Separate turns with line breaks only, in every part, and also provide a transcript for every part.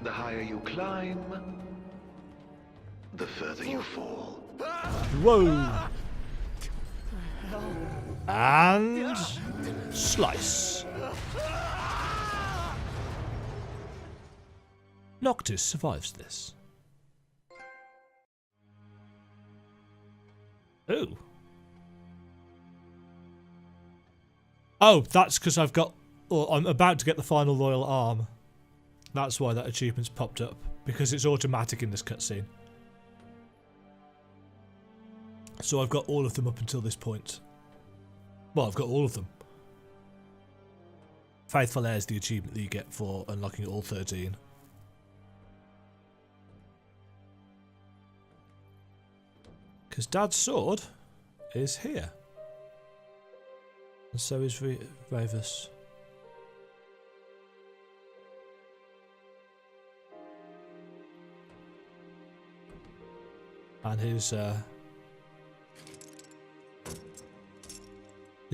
The higher you climb, the further you fall.
Whoa! And slice. Noctis survives this. Ooh. Oh, that's because I've got... Or I'm about to get the final royal arm. That's why that achievement's popped up. Because it's automatic in this cutscene. So I've got all of them up until this point. Well, I've got all of them. Faithful Heir is the achievement that you get for unlocking all 13. Because Dad's sword is here. And so is Ravus. And his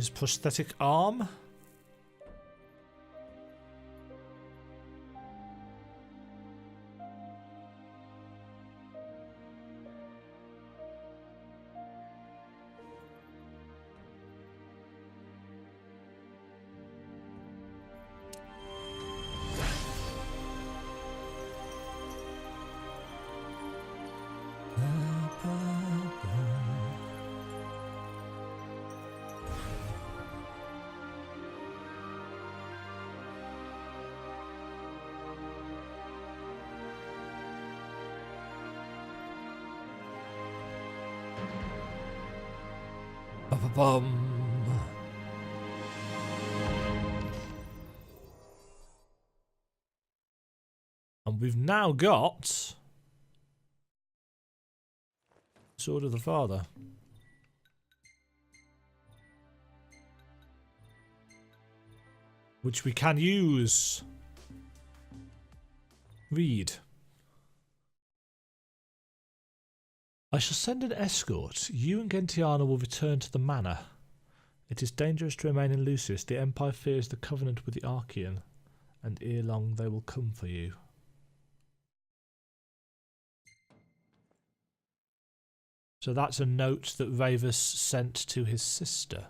prosthetic arm. And we've now got Sword of the Father. Which we can use. Read. I shall send an escort. You and Gentiana will return to the manor. It is dangerous to remain in Lucius. The Empire fears the covenant with the Archean, and ere long they will come for you. So that's a note that Ravus sent to his sister.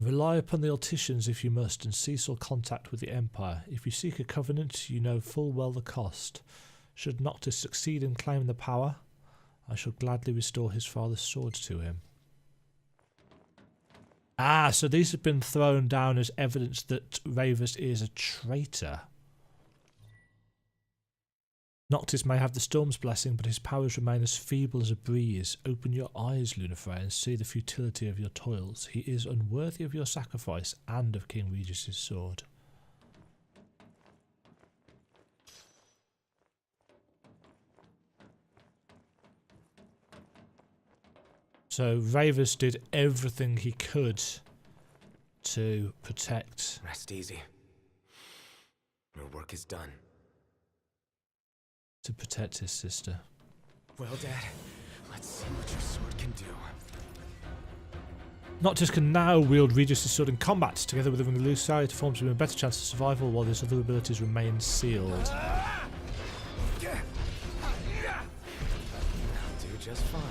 Rely upon the Alticians if you must, and cease all contact with the Empire. If you seek a covenant, you know full well the cost. Should Noctis succeed in claiming the power, I shall gladly restore his father's sword to him. Ah, so these have been thrown down as evidence that Ravus is a traitor. Noctis may have the Storm's blessing, but his powers remain as feeble as a breeze. Open your eyes, Lunafre, and see the futility of your toils. He is unworthy of your sacrifice and of King Regis's sword. So Ravus did everything he could to protect.
Rest easy. Your work is done.
To protect his sister.
Well, Dad, let's see what your sword can do.
Noctis can now wield Regis's sword in combat. Together with the Lucii, it forms him a better chance of survival while his other abilities remain sealed.
I'll do just fine.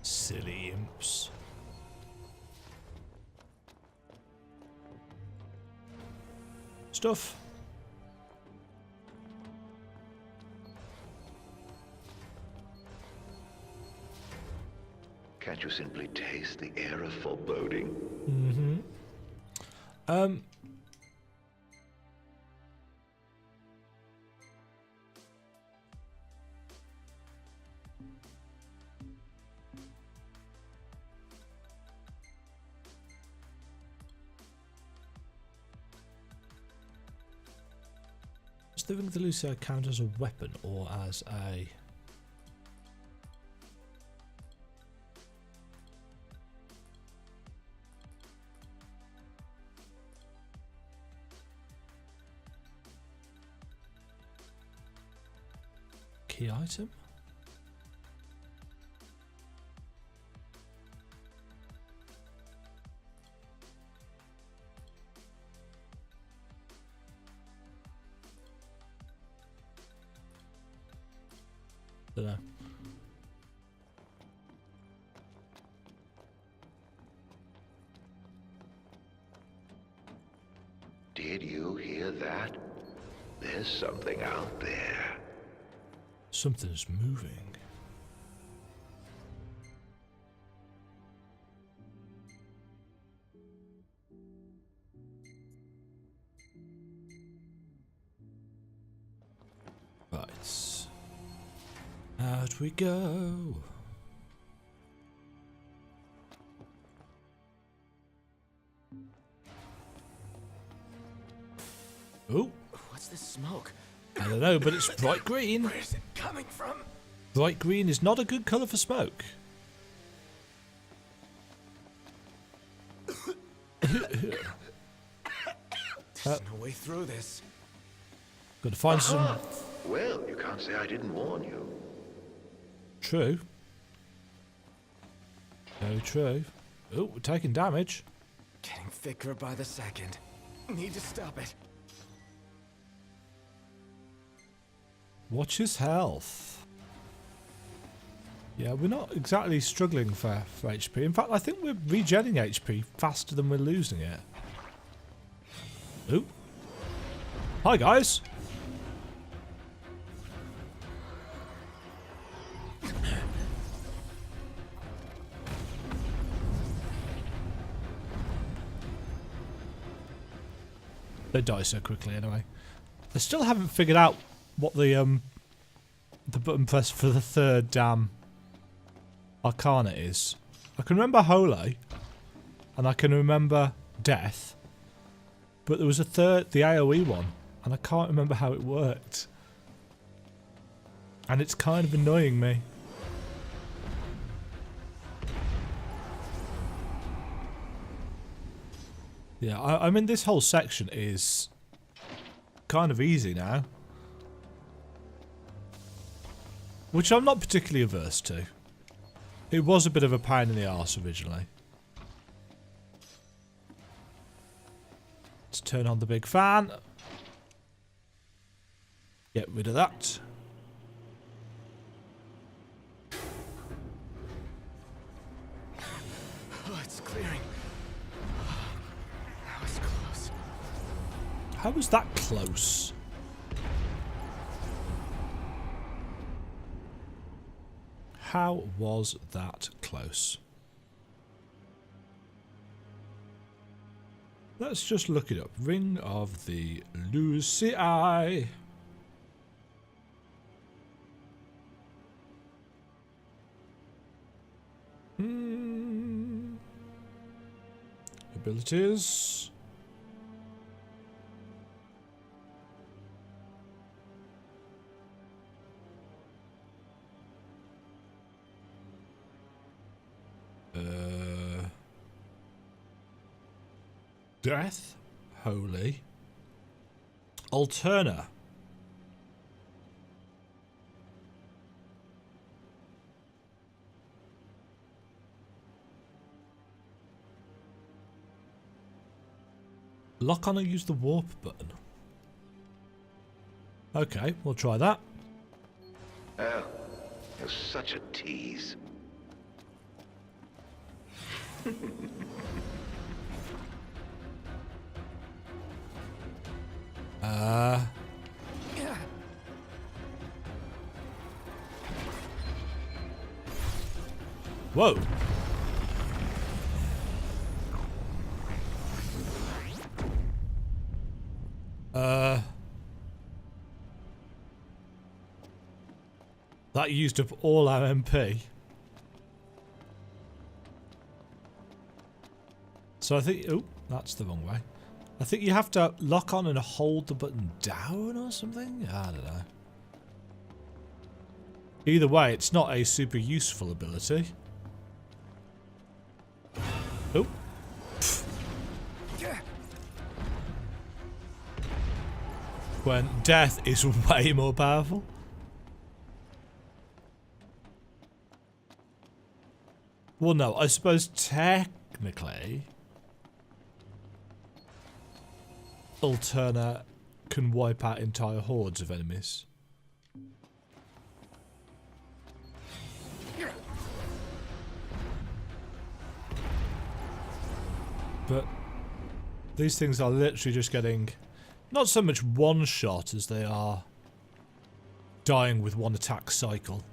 Silly imps. Stuff.
Can't you simply taste the air of foreboding?
Mm-hmm. Does the ring of the Lucia count as a weapon or as a... key item? Don't know.
Did you hear that? There's something out there.
Something's moving. Right. Out we go. Oh,
What's this smoke?
I don't know, but it's bright green.
Where's it coming from?
Bright green is not a good colour for smoke.
There's no way through this.
Got to find some...
Well, you can't say I didn't warn you.
True. Very true. Oh, we're taking damage.
Getting thicker by the second. Need to stop it.
Watch his health. Yeah, we're not exactly struggling for HP. In fact, I think we're regenerating HP faster than we're losing it. Ooh. Hi, guys. They die so quickly anyway. I still haven't figured out what the button press for the third damn Arcana is. I can remember Holy, and I can remember Death, but there was a third, the AoE one, and I can't remember how it worked. And it's kind of annoying me. Yeah, I mean this whole section is kind of easy now. Which I'm not particularly averse to. It was a bit of a pain in the arse originally. Let's turn on the big fan. Get rid of that.
Oh, it's clearing. That was close.
How was that close? How was that close? Let's just look it up. Ring of the Lucii. Abilities. Death, Holy, Alterna. Lock on and use the warp button. Okay, we'll try that.
Oh, you're such a tease.
Whoa. That used up all our MP. So I think... Oh, that's the wrong way. I think you have to lock on and hold the button down or something? I don't know. Either way, it's not a super useful ability. Oh. When death is way more powerful. Well, no, I suppose technically Alterna can wipe out entire hordes of enemies. But these things are literally just getting not so much one shot as they are dying with one attack cycle.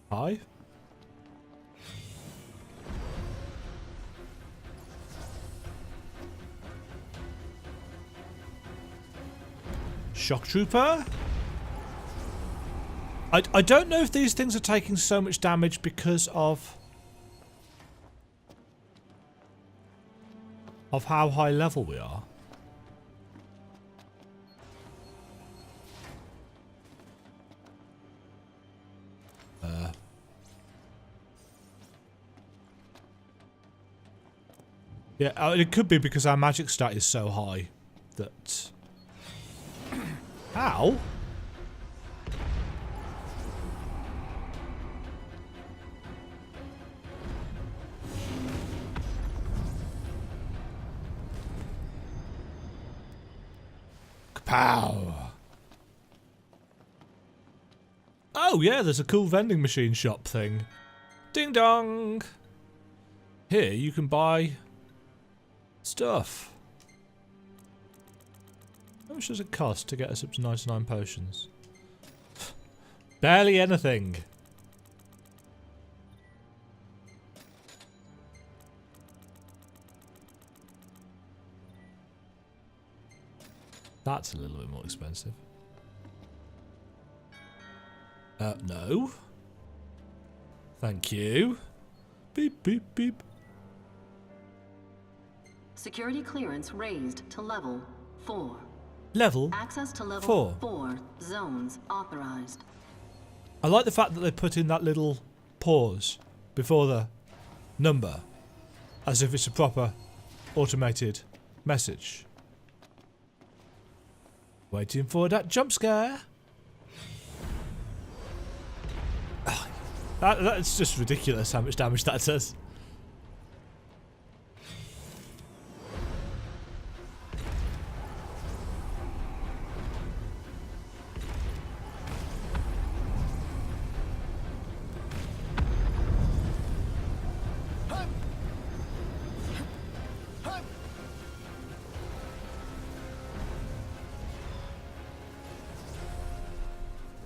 Hi. Shock Trooper? I don't know if these things are taking so much damage because of how high level we are. Yeah, it could be because our magic stat is so high that... Ow! Kapow! Oh yeah, there's a cool vending machine shop thing. Ding dong! Here you can buy stuff. How much does it cost to get us up to 99 potions? Barely anything. That's a little bit more expensive. No. Thank you. Beep, beep, beep.
Security clearance raised to level 4.
Level
Access to level
4.
4 zones authorized.
I like the fact that they put in that little pause before the number, as if it's a proper automated message. Waiting for that jump scare. That's just ridiculous how much damage that does.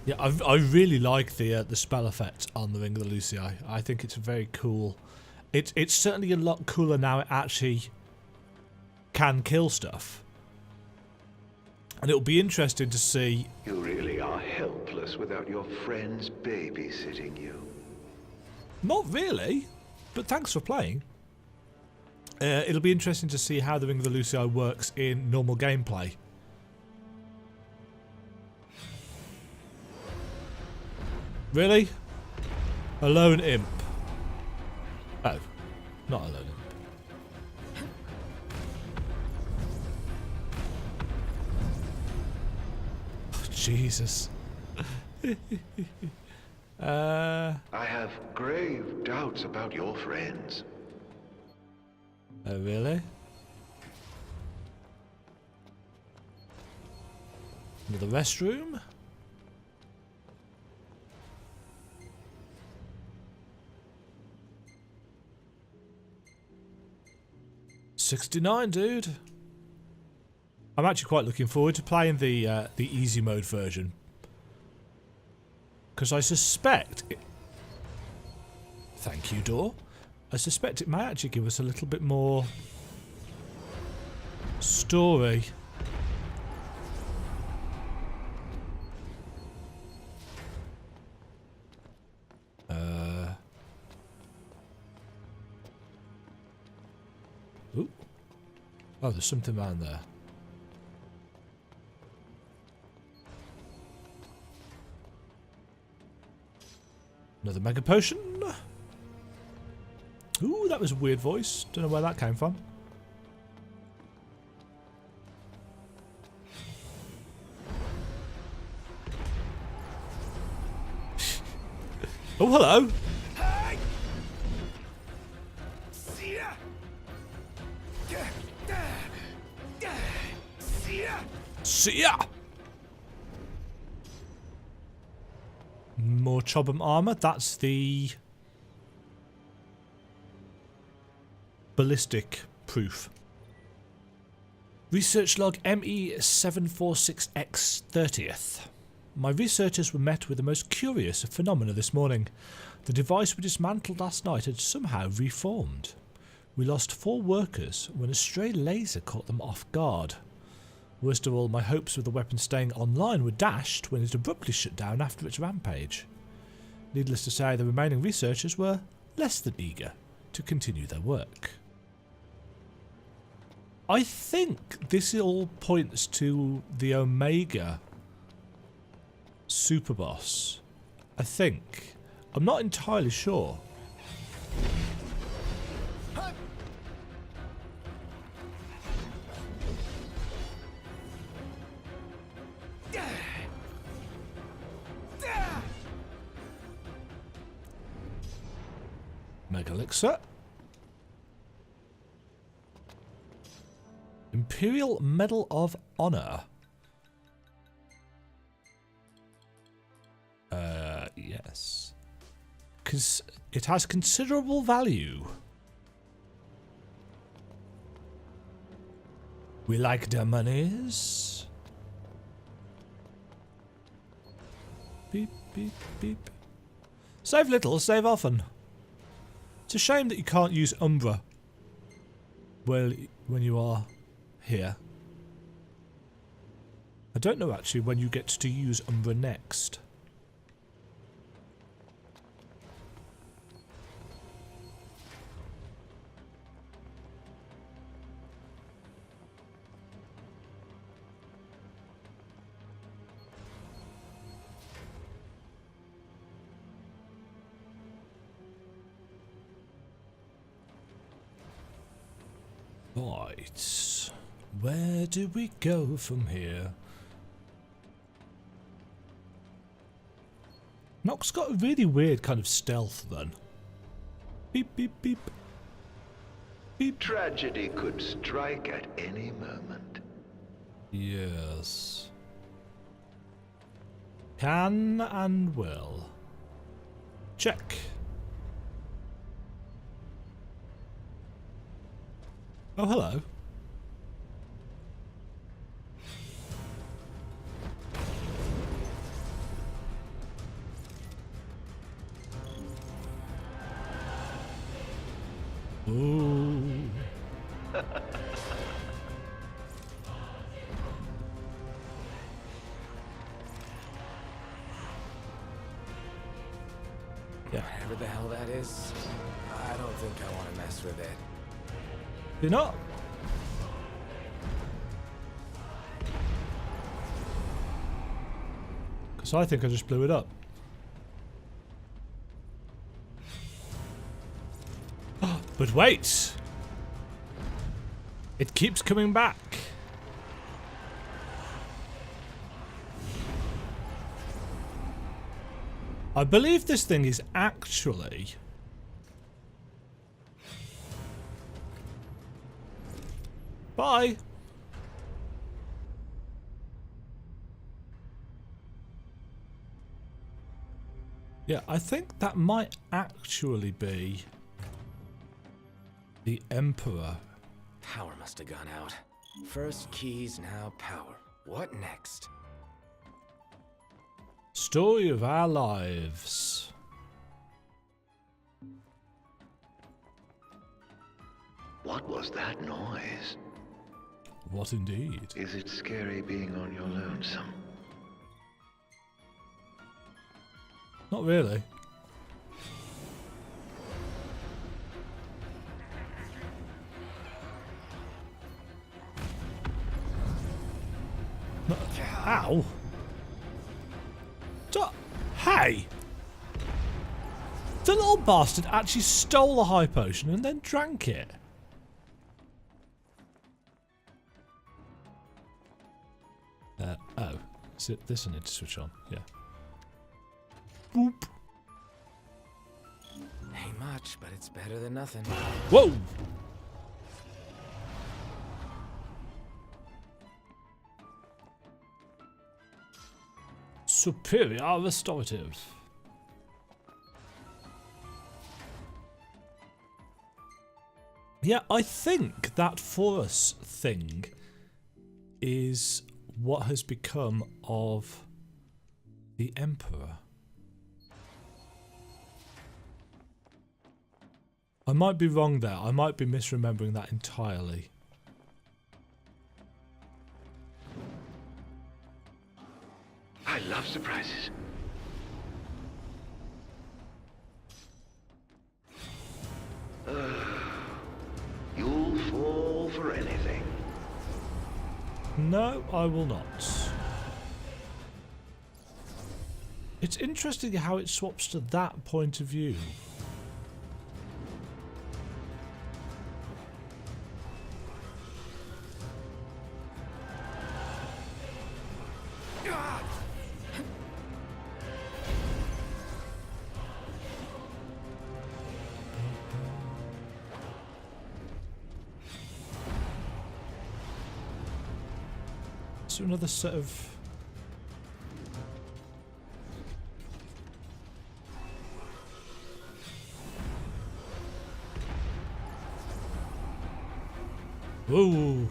Yeah, I really like the spell effect on the Ring of the Lucii. I think it's very cool. It's certainly a lot cooler now. It actually can kill stuff, and it'll be interesting to see.
You really are helpless without your friends babysitting you.
Not really, but thanks for playing. It'll be interesting to see how the Ring of the Lucii works in normal gameplay. Really? A lone imp. Oh, not a lone imp. Oh, Jesus.
I have grave doubts about your friends.
Oh, really? Another restroom? $69, dude. I'm actually quite looking forward to playing the easy mode version, because I suspect thank you, door. I suspect it may actually give us a little bit more story. Ooh. Oh, there's something around there. Another mega potion. Ooh, that was a weird voice. Don't know where that came from. Oh, hello. See ya. More Chobham armor. That's the ballistic proof. Research log ME746X 30th. My researchers were met with the most curious phenomena this morning. The device we dismantled last night had somehow reformed. We lost 4 workers when a stray laser caught them off guard. Worst of all, my hopes of the weapon staying online were dashed when it abruptly shut down after its rampage. Needless to say, the remaining researchers were less than eager to continue their work. I think this all points to the Omega Superboss. I think. I'm not entirely sure. Mega Elixir. Imperial Medal of Honor. Yes. Because it has considerable value. We like the monies. Beep, beep, beep. Save little, save often. It's a shame that you can't use Umbra well when you are here. I don't know actually when you get to use Umbra next. Right, where do we go from here? Nock's got a really weird kind of stealth then. Beep, beep, beep. Beep.
Tragedy could strike at any moment.
Yes. Can and will. Check. Oh, hello. Ooh. Yeah.
Whatever the hell that is, I don't think I want to mess with it.
You're not? Because I think I just blew it up. But wait! It keeps coming back. I believe this thing is actually... Bye! Yeah, I think that might actually be the Emperor.
Power must have gone out. First keys, now power. What next?
Story of our lives.
What was that noise?
What indeed?
Is it scary being on your lonesome?
Not really. No, ow! Hey! The little bastard actually stole a high potion and then drank it. Oh. Is it this I need to switch on? Yeah. Boop.
Ain't much, but it's better than nothing.
Whoa! Superior restorative. Yeah, I think that Forus thing is what has become of the Emperor. I might be wrong there. I might be misremembering that entirely.
I love surprises. You'll fall for anything.
No, I will not. It's interesting how it swaps to that point of view. Is there another set of... Ooh.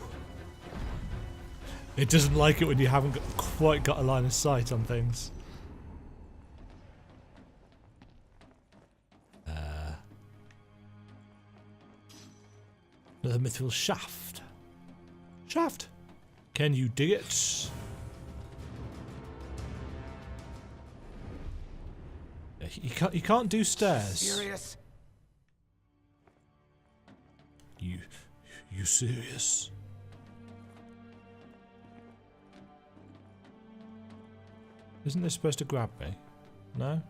It doesn't like it when you haven't quite got a line of sight on things. Another mithril shaft. Shaft! Can you dig it? You can't do stairs.
Serious?
You serious? Isn't this supposed to grab me? No?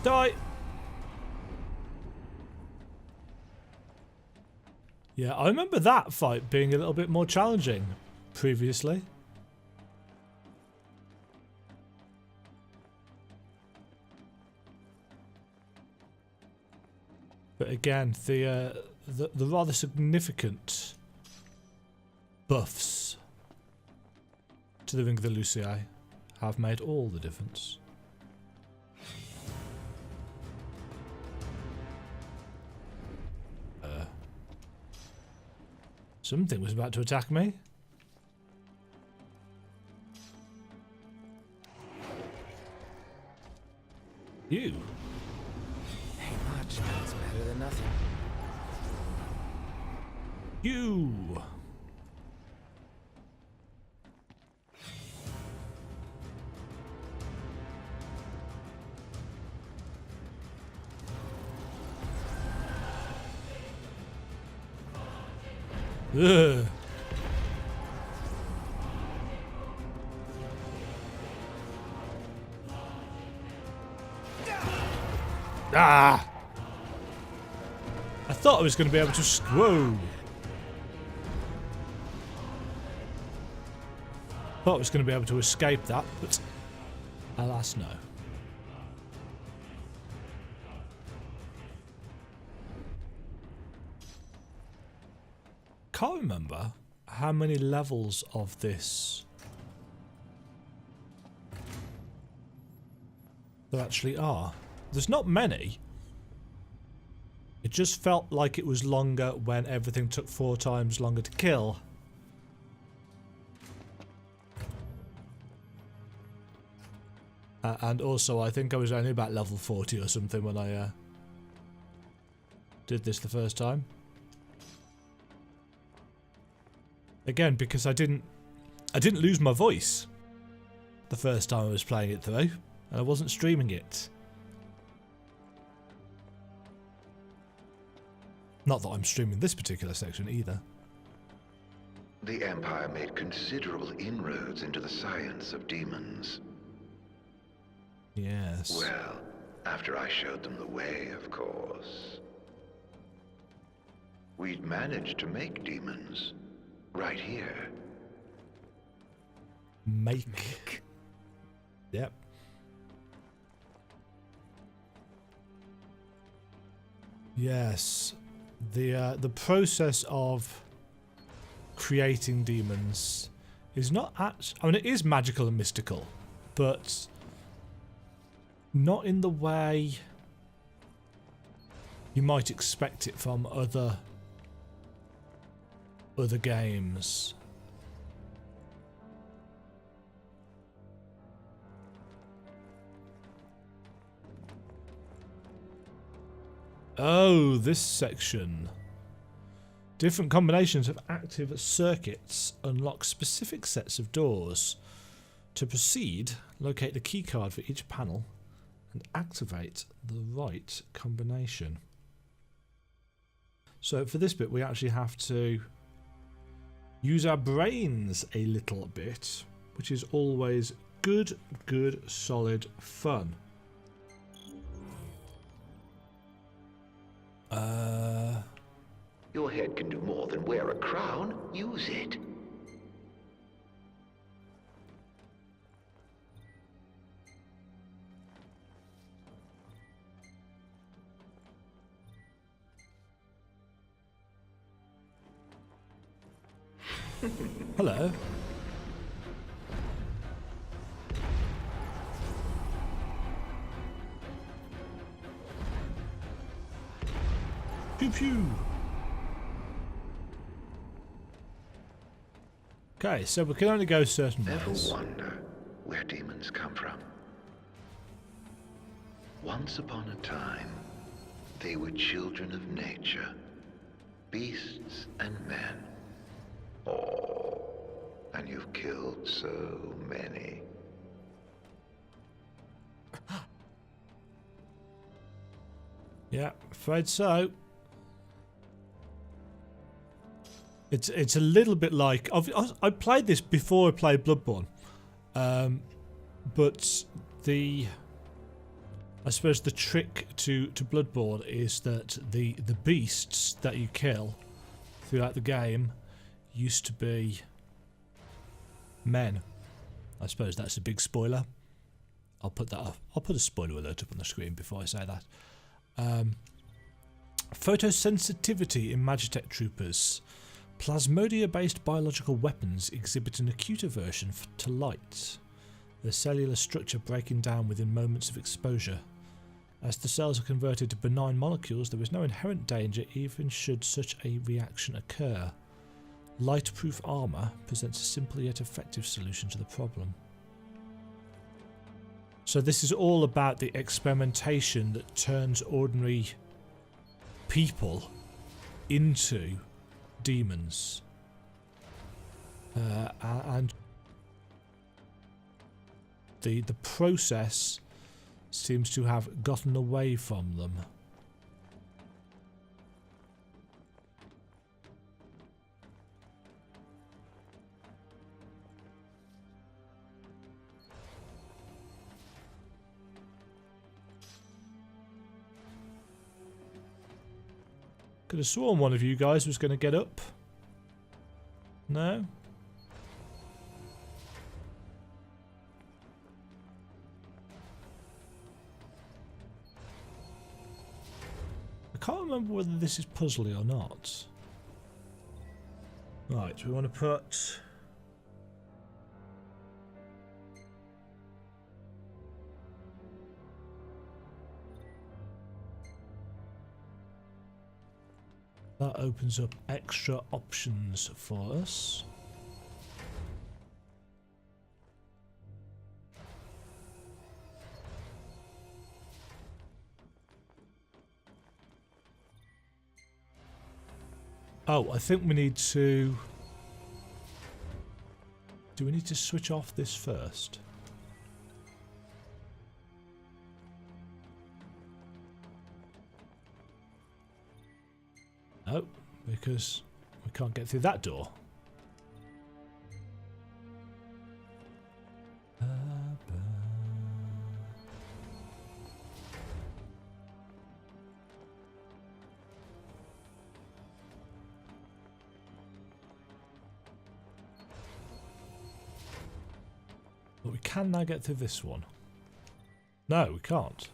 Die! Yeah, I remember that fight being a little bit more challenging previously. But again, the rather significant buffs to the Ring of the Lucii have made all the difference. Something was about to attack me. You.
Ain't much, but it's better than nothing.
You. Ugh. Ah! I thought I was going to be able to... Whoa! Thought I was going to be able to escape that, but alas, no. Can't remember how many levels of this there actually are. There's not many. It just felt like it was longer when everything took 4 times longer to kill. And also, I think I was only about level 40 or something when I did this the first time. Again, because I didn't lose my voice the first time I was playing it through, and I wasn't streaming it. Not that I'm streaming this particular section either.
The Empire made considerable inroads into the science of demons.
Yes.
Well, after I showed them the way, of course. We'd managed to make demons right here.
Make. Yep. Yes. The process of creating demons is not I mean, it is magical and mystical, but not in the way you might expect it from other games. Oh, this section. Different combinations of active circuits unlock specific sets of doors. To proceed, locate the keycard for each panel and activate the right combination. So for this bit, we actually have to use our brains a little bit, which is always good, solid fun.
Your head can do more than wear a crown. Use it.
Hello. Pew pew. Okay, so we can only go certain
Ever
ways.
wonder where demons come from? Once upon a time, they were children of nature, beasts and men. Oh, and you've killed so many.
Yeah, afraid so. It's a little bit like I played this before I played Bloodborne, but I suppose the trick to Bloodborne is that the beasts that you kill throughout the game used to be men. I suppose that's a big spoiler. I'll put that up. I'll put a spoiler alert up on the screen before I say that. Photosensitivity in Magitech troopers. Plasmodia-based biological weapons exhibit an acute aversion to light, their cellular structure breaking down within moments of exposure. As the cells are converted to benign molecules, there is no inherent danger even should such a reaction occur. Light-proof armour presents a simple yet effective solution to the problem. So this is all about the experimentation that turns ordinary people into demons. And the process seems to have gotten away from them. Could have sworn one of you guys was going to get up. No? I can't remember whether this is puzzly or not. Right, we want to put... That opens up extra options for us. Oh, I think we need to... Do we need to switch off this first? No, because we can't get through that door. But we can now get through this one. No, we can't.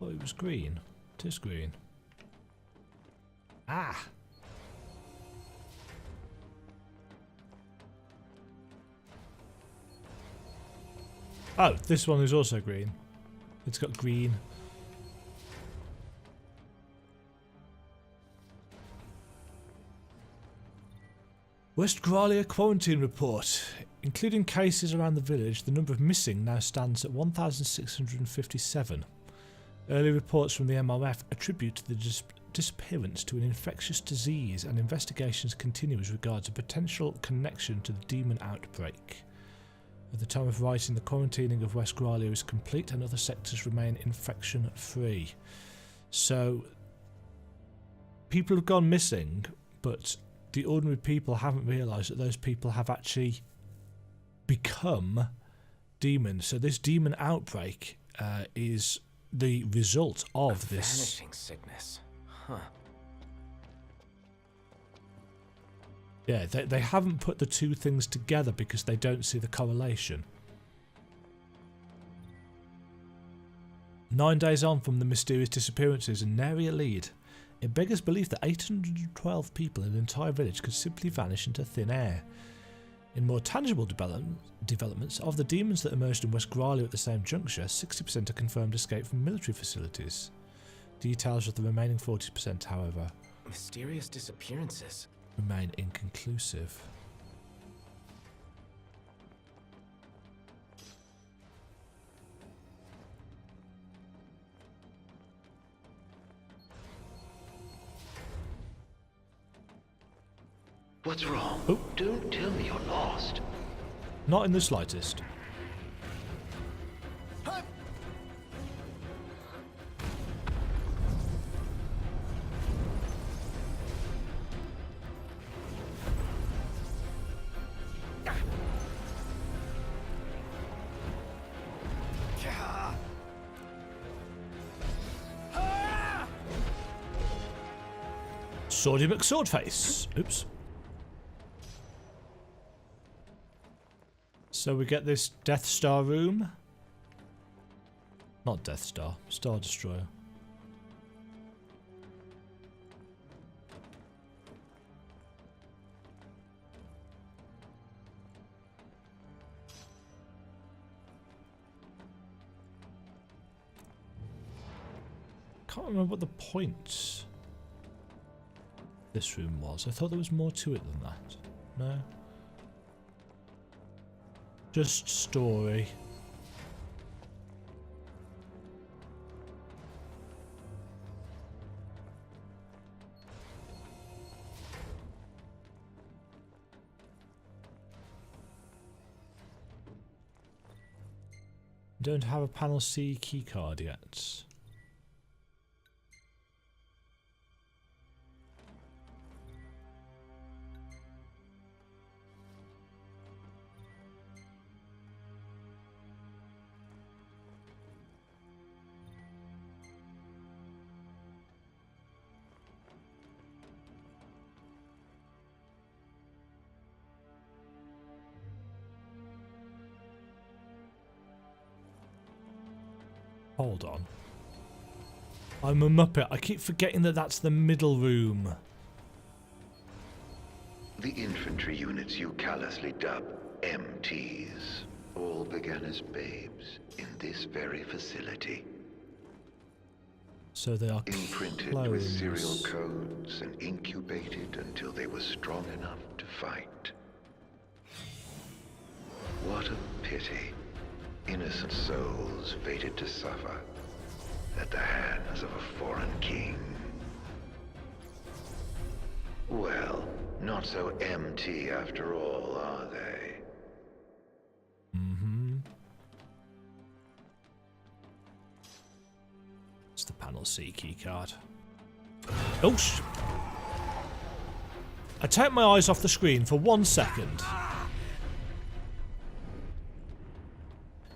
Oh, it was green. It is green. Ah! Oh, this one is also green. It's got green. West Gralia quarantine report. Including cases around the village, the number of missing now stands at 1,657. Early reports from the MRF attribute the disappearance to an infectious disease, and investigations continue as regards a potential connection to the demon outbreak. At the time of writing, the quarantining of West Gralia is complete and other sectors remain infection-free. So, people have gone missing, but the ordinary people haven't realised that those people have actually become demons. So this demon outbreak is the result of this
vanishing sickness. Huh.
Yeah, they haven't put the two things together because they don't see the correlation. 9 days on from the mysterious disappearances and nary a lead, it beggars belief that 812 people in an entire village could simply vanish into thin air. In more tangible developments, of the demons that emerged in West Gralia at the same juncture, 60% are confirmed escape from military facilities. Details of the remaining 40%, however,
Mysterious disappearances.
remain inconclusive.
What's wrong?
Oh.
Don't tell me you're lost.
Not in the slightest. Swordy McSwordface. Oops. So we get this Death Star room. Not Death Star, Star Destroyer. Can't remember what the point this room was. I thought there was more to it than that. No? Just story. Don't have a panel C keycard yet. Hold on. I'm a Muppet. I keep forgetting that that's the middle room.
The infantry units you callously dub MTs all began as babes in this very facility.
So they are
Imprinted
clones.
with serial codes and incubated until they were strong enough to fight. What a pity. Innocent souls fated to suffer. at the hands of a foreign king. Well, not so MT after all, are they?
Mm-hmm. It's the panel C keycard. Oh, I take my eyes off the screen for 1 second.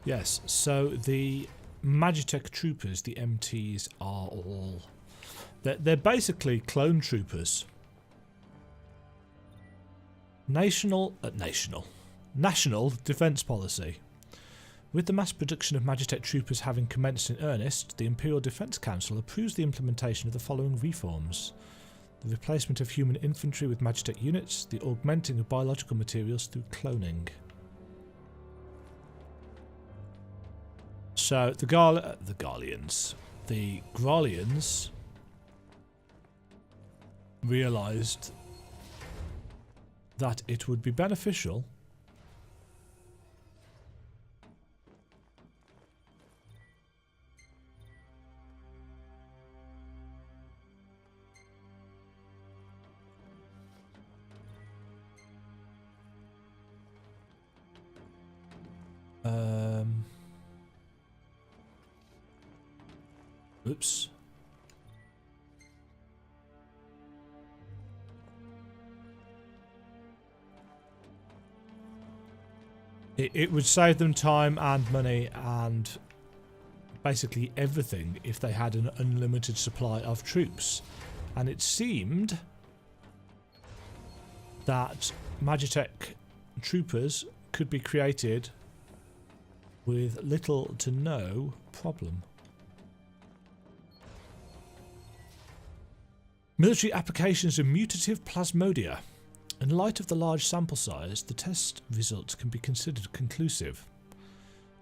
Yes, so the Magitech troopers, the MTs, are all... They're basically clone troopers. National defence policy. With the mass production of Magitech troopers having commenced in earnest, the Imperial Defence Council approves the implementation of the following reforms. The replacement of human infantry with Magitech units, the augmenting of biological materials through cloning. So the Garleans realised that it would be beneficial oops. It would save them time and money and basically everything if they had an unlimited supply of troops. And it seemed that Magitech troopers could be created with little to no problem. Military applications of mutative plasmodia. In light of the large sample size, the test results can be considered conclusive.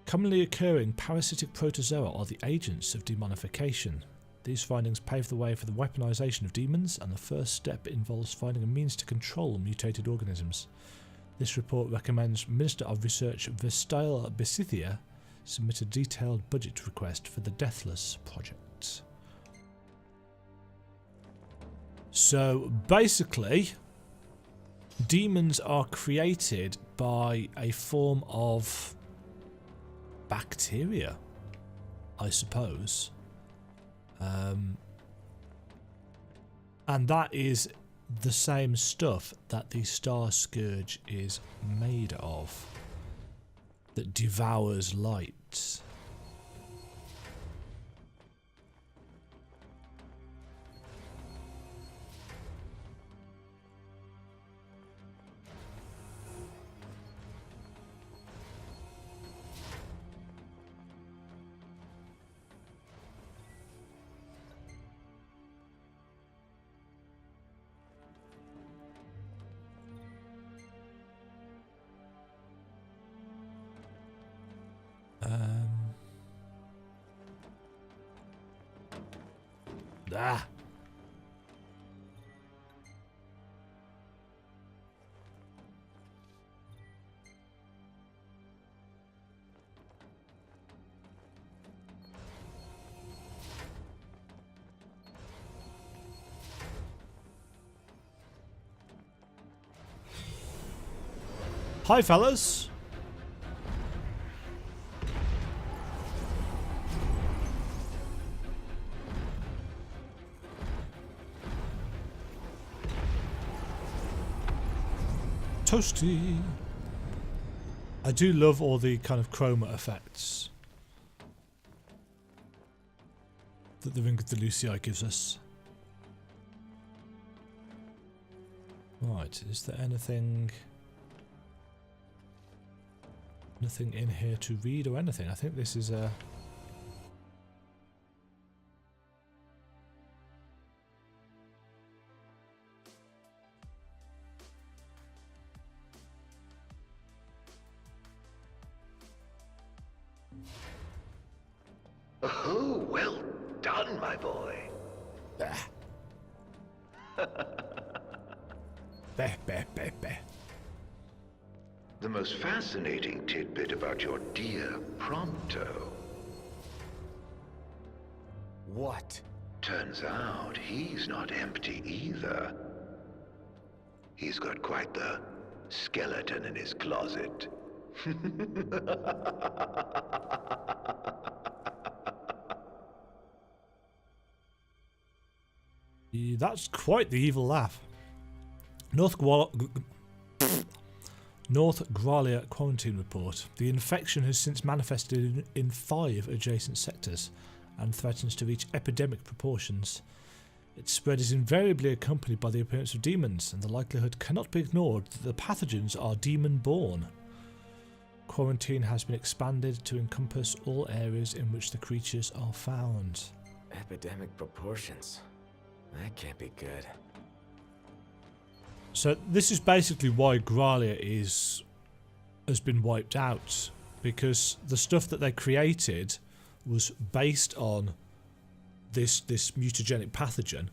Commonly occurring parasitic protozoa are the agents of demonification. These findings pave the way for the weaponization of demons, and the first step involves finding a means to control mutated organisms. This report recommends Minister of Research Vestail Besithia submit a detailed budget request for the Deathless project. So basically, demons are created by a form of bacteria, I suppose. And that is the same stuff that the Star Scourge is made of, that devours light. Ah. Hi, fellas. Toasty. I do love all the kind of chroma effects that the Ring of the Lucii gives us. Right, is there anything in here to read or anything? I think this is a...
Oh, well done, my boy.
Bah. Bah, bah, bah, bah.
The most fascinating tidbit about your dear Prompto
What?
Turns out he's not empty either. He's got quite the skeleton in his closet.
That's quite the evil laugh. North Gralia quarantine report. The infection has since manifested in 5 adjacent sectors and threatens to reach epidemic proportions. Its spread is invariably accompanied by the appearance of demons, and the likelihood cannot be ignored that the pathogens are demon-born. Quarantine has been expanded to encompass all areas in which the creatures are found.
Epidemic proportions. That can't be good.
So this is basically why Gralia has been wiped out, because the stuff that they created was based on this mutagenic pathogen,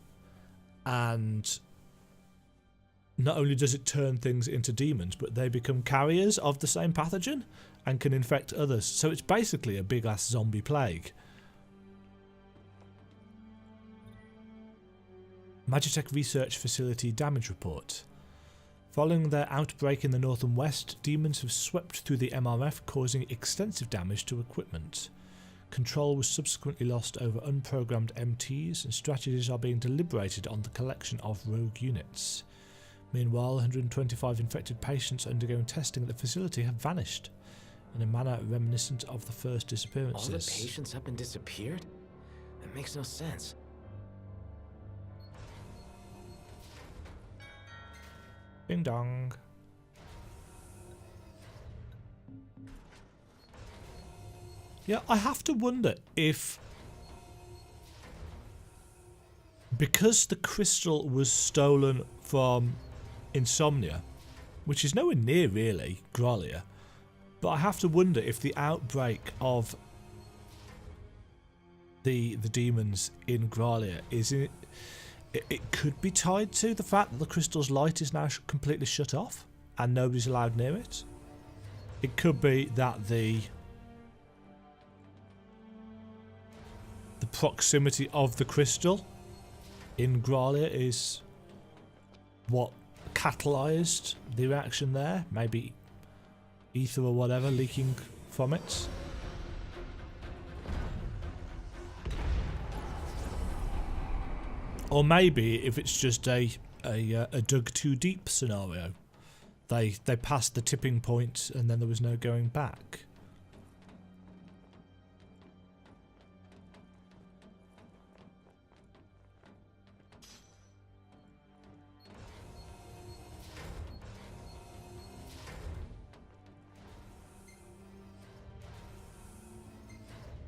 and not only does it turn things into demons, but they become carriers of the same pathogen and can infect others. So it's basically a big ass zombie plague. Magitech Research Facility damage report. Following their outbreak in the north and west, demons have swept through the MRF, causing extensive damage to equipment. Control was subsequently lost over unprogrammed MTs, and strategies are being deliberated on the collection of rogue units. Meanwhile, 125 infected patients undergoing testing at the facility have vanished, in a manner reminiscent of the first disappearances.
All the patients have been disappeared? That makes no sense.
Ding dong. Yeah, I have to wonder if, because the crystal was stolen from Insomnia, which is nowhere near really Gralia, but I have to wonder if the outbreak of the demons in Gralia is in it could be tied to the fact that the crystal's light is now completely shut off and nobody's allowed near it. It could be that the proximity of the crystal in Gralia is what catalysed the reaction there. Maybe ether or whatever leaking from it. Or maybe if it's just a dug too deep scenario, they passed the tipping point and then there was no going back.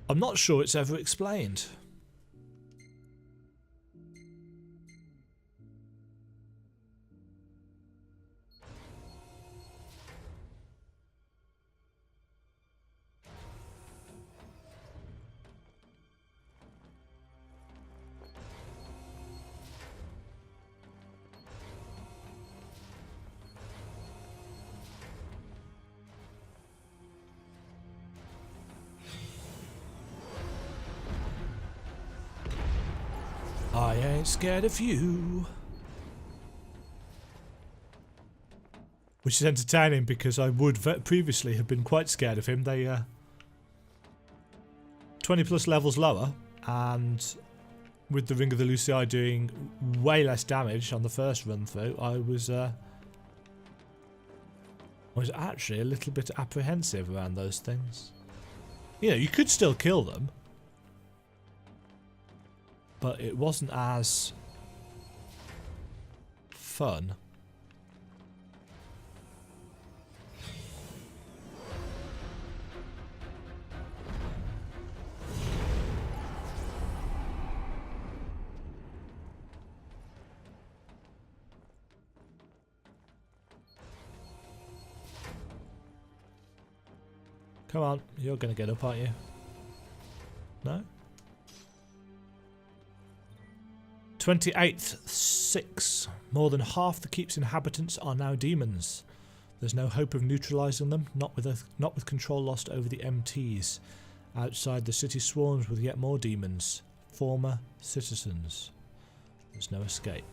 I'm not sure it's ever explained. I ain't scared of you. Which is entertaining because I would previously have been quite scared of him. They 20 plus levels lower, and with the Ring of the Lucii doing way less damage on the first run through, I was actually a little bit apprehensive around those things. You know, you could still kill them, but it wasn't as fun. Come on, you're going to get up, aren't you? No? 28th, 6. More than half the keep's inhabitants are now demons. There's no hope of neutralising them, not with control lost over the MTs. Outside, the city swarms with yet more demons. former citizens. There's no escape.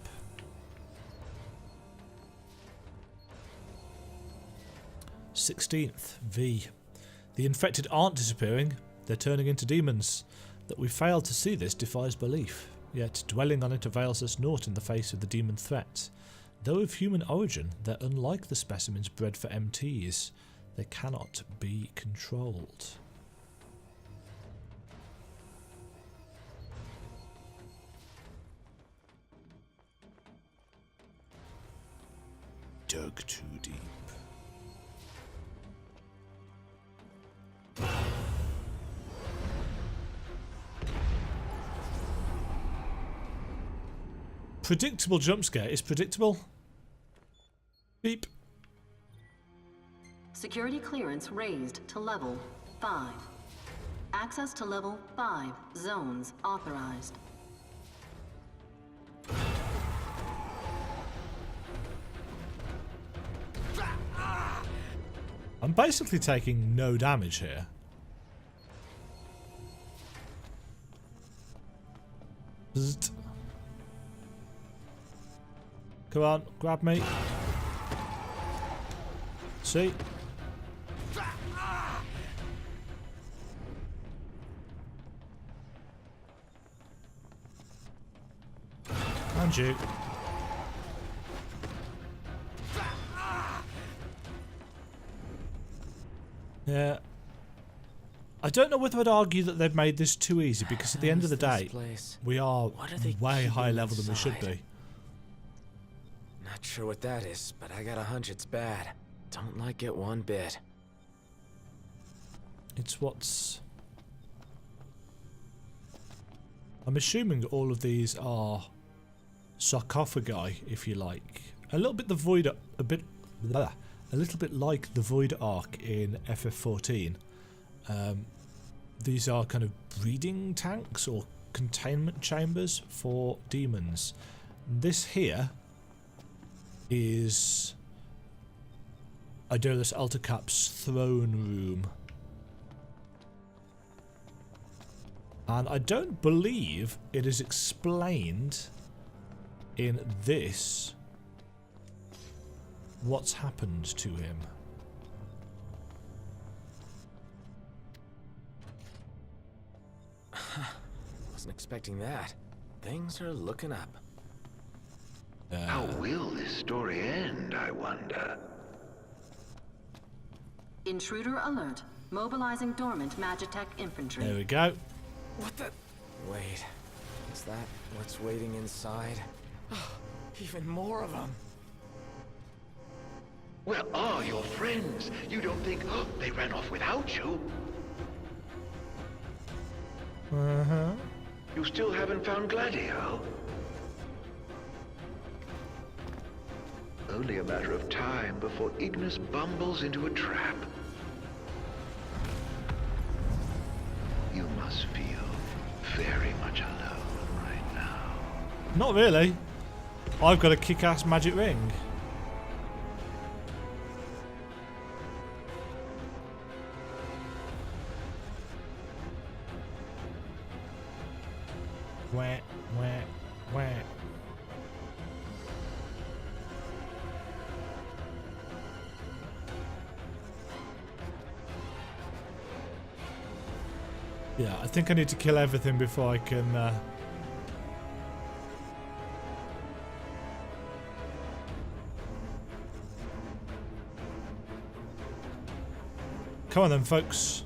FFXV. The infected aren't disappearing, they're turning into demons. That we failed to see this defies belief, yet dwelling on it avails us naught in the face of the demon threat. Though of human origin, they're unlike the specimens bred for MTs. They cannot be controlled. Dug too deep. Predictable jump scare is predictable. Beep.
Security clearance raised to level 5. Access to level 5 zones authorized.
I'm basically taking no damage here. Bzzzt. Come on, grab me. See? And you. Yeah. I don't know whether I'd argue that they've made this too easy, because at the end of the day, we are way higher level than we should be.
Not sure what that is, but I got a hunch it's bad. Don't like it one bit.
It's what's... I'm assuming all of these are sarcophagi, if you like. A little bit a little bit like the Void Ark in FF14. These are kind of breeding tanks or containment chambers for demons. This here is Idolus Altacap's throne room. And I don't believe it is explained in this what's happened to him.
Wasn't expecting that. Things are looking up.
How will this story end, I wonder?
Intruder alert. Mobilizing dormant Magitech infantry.
There we go.
What the? Wait. Is that what's waiting inside? Even more of them.
Where are your friends? You don't think they ran off without you?
Uh-huh.
You still haven't found Gladio? Only a matter of time before Ignis bumbles into a trap. You must feel very much alone right now.
Not really. I've got a kick-ass magic ring. Wah, wah, wah. Yeah, I think I need to kill everything before I can come on then, folks.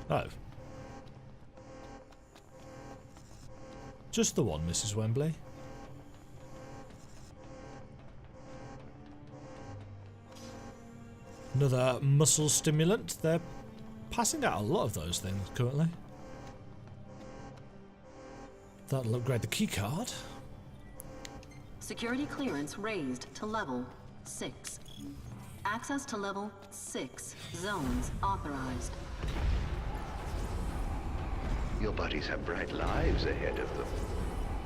Oh. Just the one, Mrs. Wembley. Another muscle stimulant. They're passing out a lot of those things currently. That'll upgrade the key card.
Security clearance raised to level 6. Access to level 6 zones authorized.
Your buddies have bright lives ahead of them.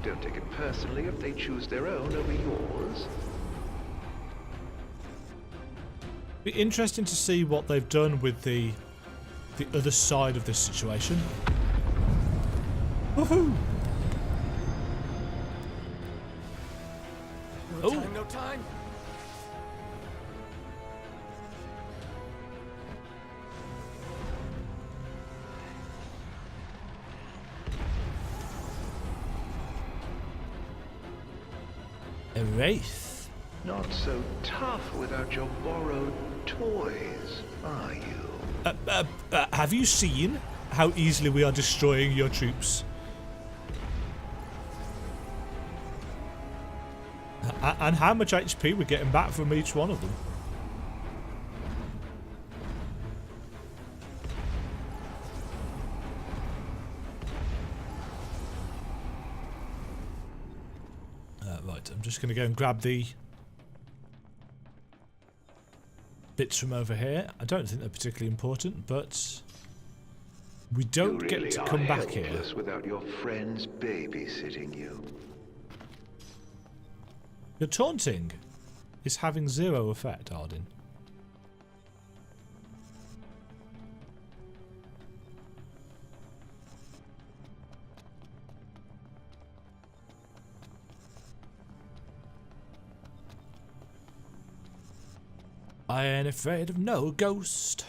Don't take it personally if they choose their own over yours.
Be interesting to see what they've done with the other side of this situation. Woohoo!
No time, no time.
A wraith.
Not so tough without your borrowed toys, are you?
Have you seen how easily we are destroying your troops? And how much HP we're getting back from each one of them. Right, I'm just going to go and grab the bits from over here. I don't think they're particularly important, but we don't
You
get
really
to
are
come back here.
helpless without your friends babysitting you.
Your taunting is having zero effect, Arden. I ain't afraid of no ghost.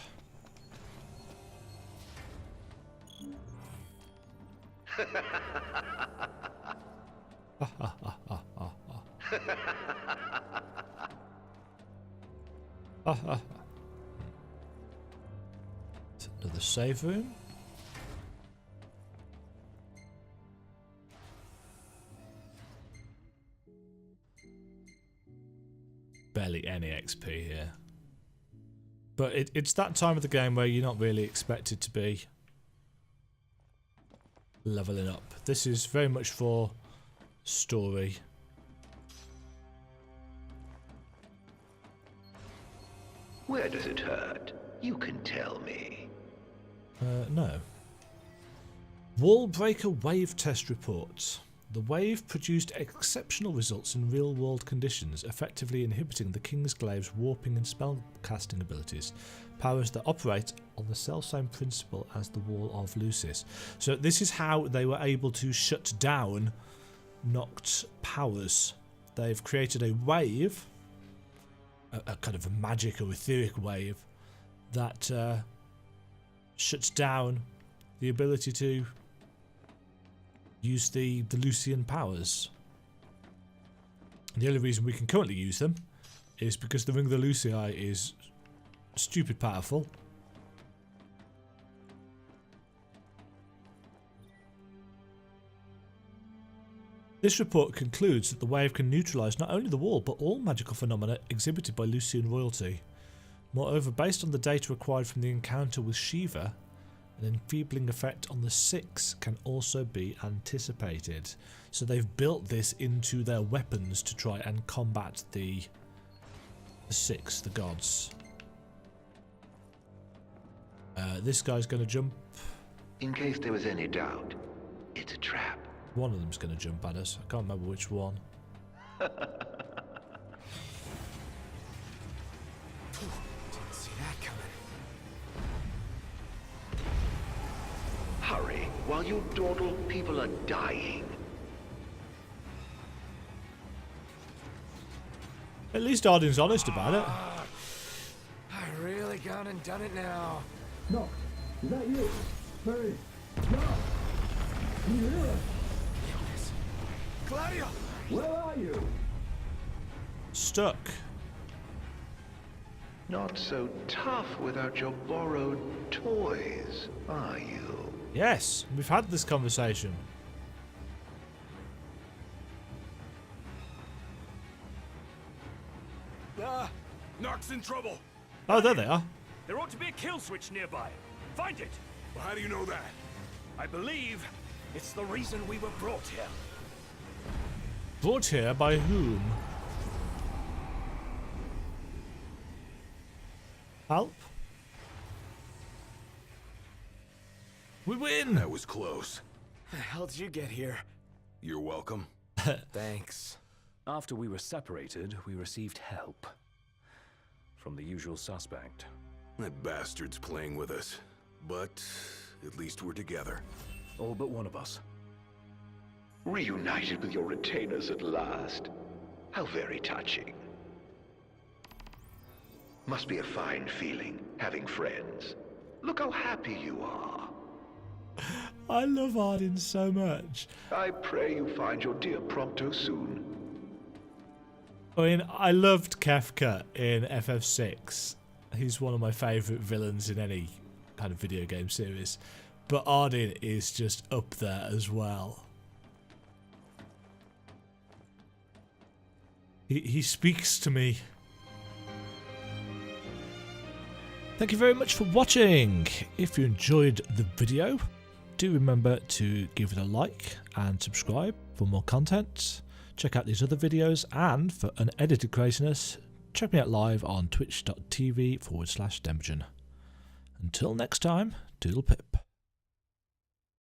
Another save room. Barely any XP here. But it's that time of the game where you're not really expected to be leveling up. This is very much for story.
Where does it hurt? You can tell me.
No. Wall breaker wave test report. The wave produced exceptional results in real-world conditions, effectively inhibiting the King's Glaive's warping and spellcasting abilities, powers that operate on the self-same principle as the Wall of Lucis. So this is how they were able to shut down Noct powers. They've created a wave, a kind of a magic or etheric wave, that shuts down the ability to use the Lucian powers. And the only reason we can currently use them is because the Ring of the Lucii is stupid powerful. This report concludes that the wave can neutralise not only the wall but all magical phenomena exhibited by Lucian royalty. Moreover, based on the data acquired from the encounter with Shiva, an enfeebling effect on the Six can also be anticipated. So they've built this into their weapons to try and combat the Six, the gods. This guy's going to jump.
In case there was any doubt, it's a trap.
One of them's going to jump at us. I can't remember which one.
Didn't see that coming.
Hurry, while you dawdle, people are dying.
At least Arden's honest about it.
I really gone and done it now.
No, is that you? Hurry! No! Can you hear us?
Claudia!
Where are you?
Stuck.
Not so tough without your borrowed toys, are you?
Yes, we've had this conversation.
Nox in trouble.
Oh, there they are.
There ought to be a kill switch nearby. Find it.
Well, how do you know that?
I believe it's the reason we were brought here.
Brought here by whom? Help? We win!
That was close.
How the hell did you get here?
You're welcome.
Thanks.
After we were separated, we received help from the usual suspect.
That bastard's playing with us. But at least we're together.
All but one of us.
Reunited with your retainers at last. How very touching. Must be a fine feeling, having friends. Look how happy you are.
I love Arden so much.
I pray you find your dear Prompto soon.
I mean, I loved Kefka in FF6. He's one of my favourite villains in any kind of video game series. But Arden is just up there as well. He speaks to me. Thank you very much for watching. If you enjoyed the video, do remember to give it a like and subscribe for more content. Check out these other videos, and for unedited craziness, check me out live on twitch.tv/Demgen. Until next time, Doodle Pip.